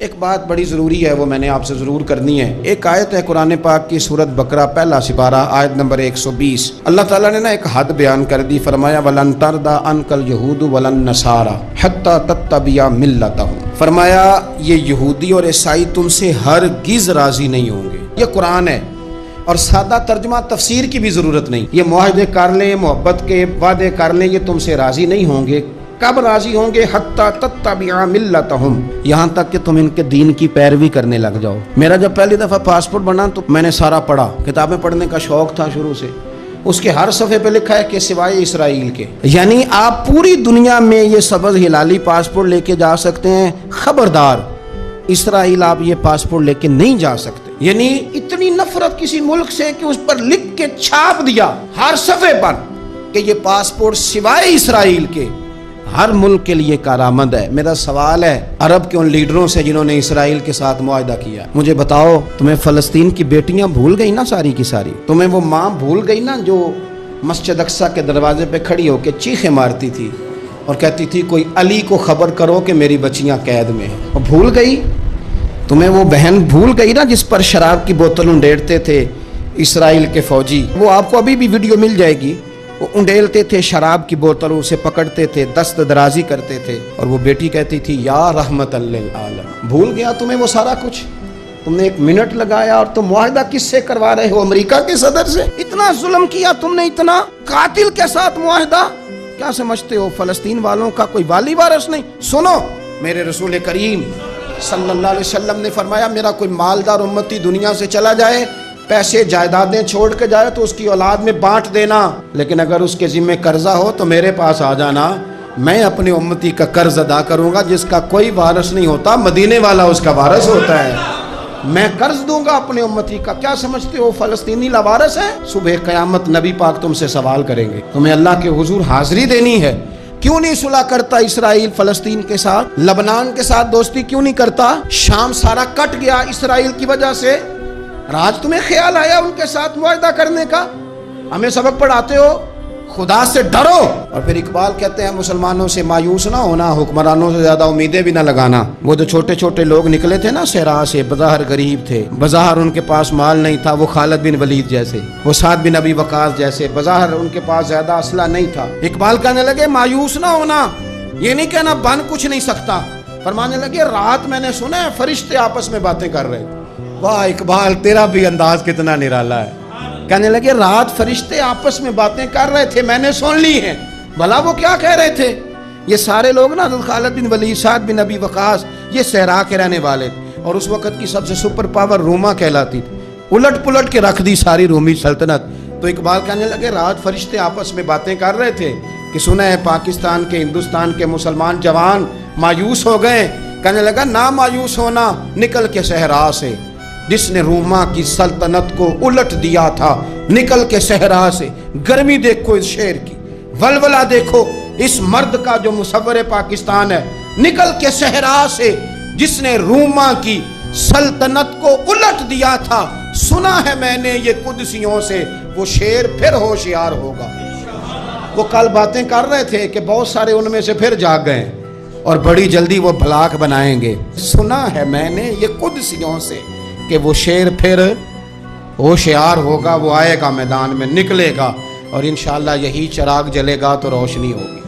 ایک بات بڑی ضروری ہے، وہ میں نے آپ سے ضرور کرنی ہے۔ ایک آیت ہے قرآن پاک کی سورۃ بقرہ پہلا سپارہ آیت نمبر 120۔ اللہ تعالیٰ نے ایک حد بیان کر دی، فرمایا وَلَن تَرْضَىٰ عَنْكَ الْيَهُودُ وَلَا النَّصَارَىٰ حَتَّىٰ تَتَّبِعَ مِلَّتَهُمْ۔ فرمایا یہ یہودی اور عیسائی تم سے ہرگز راضی نہیں ہوں گے۔ یہ قرآن ہے اور سادہ ترجمہ تفسیر کی بھی ضرورت نہیں۔ یہ معاہدے کر لیں، محبت کے وعدے کر لیں، یہ تم سے راضی نہیں ہوں گے۔ کب راضی ہوں گے؟ حتی تتبع ملتہم، یہاں تک کہ تم ان کے دین کی پیروی کرنے لگ جاؤ۔ میرا جب پہلی دفعہ پاسپورٹ بنا تو میں نے سارا پڑھا، کتابیں پڑھنے کا شوق تھا شروع سے۔ اس کے ہر صفحے پہ لکھا ہے کہ سوائے اسرائیل کے، یعنی آپ پوری دنیا میں یہ سبز ہلالی پاسپورٹ لے کے جا سکتے ہیں، خبردار اسرائیل آپ یہ پاسپورٹ لے کے نہیں جا سکتے۔ یعنی اتنی نفرت کسی ملک سے کہ اس پر لکھ کے چھاپ دیا ہر صفحے پر کہ یہ پاسپورٹ سوائے اسرائیل کے ہر ملک کے لیے کارآمد ہے۔ میرا سوال ہے عرب کے ان لیڈروں سے جنہوں نے اسرائیل کے ساتھ معاہدہ کیا، مجھے بتاؤ تمہیں فلسطین کی بیٹیاں بھول گئی نا ساری کی ساری؟ تمہیں وہ ماں بھول گئی نا جو مسجد اقصیٰ کے دروازے پہ کھڑی ہو کے چیخیں مارتی تھی اور کہتی تھی کوئی علی کو خبر کرو کہ میری بچیاں قید میں ہیں؟ وہ بھول گئی؟ تمہیں وہ بہن بھول گئی نا جس پر شراب کی بوتل انڈیلتے تھے اسرائیل کے فوجی؟ وہ آپ کو ابھی بھی ویڈیو مل جائے گی، وہ انڈیلتے تھے شراب کی بوتل، اسے پکڑتے تھے، دست درازی کرتے تھے، اور وہ بیٹی کہتی تھی یا رحمت للعالم۔ بھول گیا تمہیں وہ سارا کچھ؟ تم نے ایک منٹ لگایا اور تم معاہدہ کس سے کروا رہے ہو؟ امریکہ کے صدر سے؟ اتنا ظلم کیا تم نے، اتنا قاتل کے ساتھ معاہدہ؟ کیا سمجھتے ہو فلسطین والوں کا کوئی والی وارث نہیں؟ سنو، میرے رسول کریم صلی اللہ علیہ وسلم نے فرمایا میرا کوئی مالدار امتی دنیا سے چلا جائے، پیسے جائیدادیں چھوڑ کے جائے تو اس کی اولاد میں بانٹ دینا، لیکن اگر اس کے ذمہ قرضہ ہو تو میرے پاس آ جانا، میں اپنے امتی کا قرض ادا کروں گا۔ جس کا کوئی وارث نہیں ہوتا مدینے والا اس کا وارث ہوتا ہے، میں قرض دوں گا اپنے امتی کا۔ کیا سمجھتے ہو فلسطینی لاوارث ہے؟ صبح قیامت نبی پاک تم سے سوال کریں گے، تمہیں اللہ کے حضور حاضری دینی ہے۔ کیوں نہیں صلح کرتا اسرائیل فلسطین کے ساتھ؟ لبنان کے ساتھ دوستی کیوں نہیں کرتا؟ شام سارا کٹ گیا اسرائیل کی وجہ سے، راج تمہیں خیال آیا ان کے ساتھ معاہدہ کرنے کا؟ ہمیں سبق پڑھاتے ہو خدا سے ڈرو۔ اور پھر اقبال کہتے ہیں مسلمانوں سے مایوس نہ ہونا، حکمرانوں سے زیادہ امیدیں بھی نہ لگانا۔ وہ جو چھوٹے چھوٹے لوگ نکلے تھے نا صحرا سے، بظاہر غریب تھے، بظاہر ان کے پاس مال نہیں تھا، وہ خالد بن ولید جیسے، وہ سعد بن ابی وقاص جیسے، بظاہر ان کے پاس زیادہ اسلحہ نہیں تھا۔ اقبال کہنے لگے مایوس نہ ہونا، یہ نہیں کہنا بن کچھ نہیں سکتا، فرمانے لگے رات میں نے سنا ہے فرشتے آپس میں باتیں کر رہے۔ واہ اقبال، تیرا بھی انداز کتنا نرالا ہے۔ کہنے لگے رات فرشتے آپس میں باتیں کر رہے تھے، میں نے سن لی ہیں۔ بھلا وہ کیا کہہ رہے تھے؟ یہ سارے لوگ نا خالد بن ولید، سعد بن ابی وقاص، یہ صحرا کے رہنے والے تھے، اور اس وقت کی سب سے سپر پاور روما کہلاتی تھی، الٹ پلٹ کے رکھ دی ساری رومی سلطنت۔ تو اقبال کہنے لگے رات فرشتے آپس میں باتیں کر رہے تھے کہ سنا ہے پاکستان کے، ہندوستان کے مسلمان جوان مایوس ہو گئے۔ کہنے لگا نہ مایوس ہونا، نکل کے صحرا سے، جس نے روما کی سلطنت کو الٹ دیا تھا، نکل کے صحرا سے۔ گرمی دیکھو اس شعر کی، ولولہ دیکھو اس مرد کا جو مصور پاکستان ہے، نکل کے صحرا سے جس نے روما کی سلطنت کو الٹ دیا تھا، سنا ہے میں نے یہ قدسیوں سے، وہ شعر پھر ہوشیار ہوگا۔ وہ کل باتیں کر رہے تھے کہ بہت سارے ان میں سے پھر جاگ گئے اور بڑی جلدی وہ بلاک بنائیں گے۔ سنا ہے میں نے یہ قدسیوں سے کہ وہ شعر پھر ہوشیار ہوگا، وہ آئے گا میدان میں، نکلے گا، اور انشاءاللہ یہی چراغ جلے گا تو روشنی ہوگی۔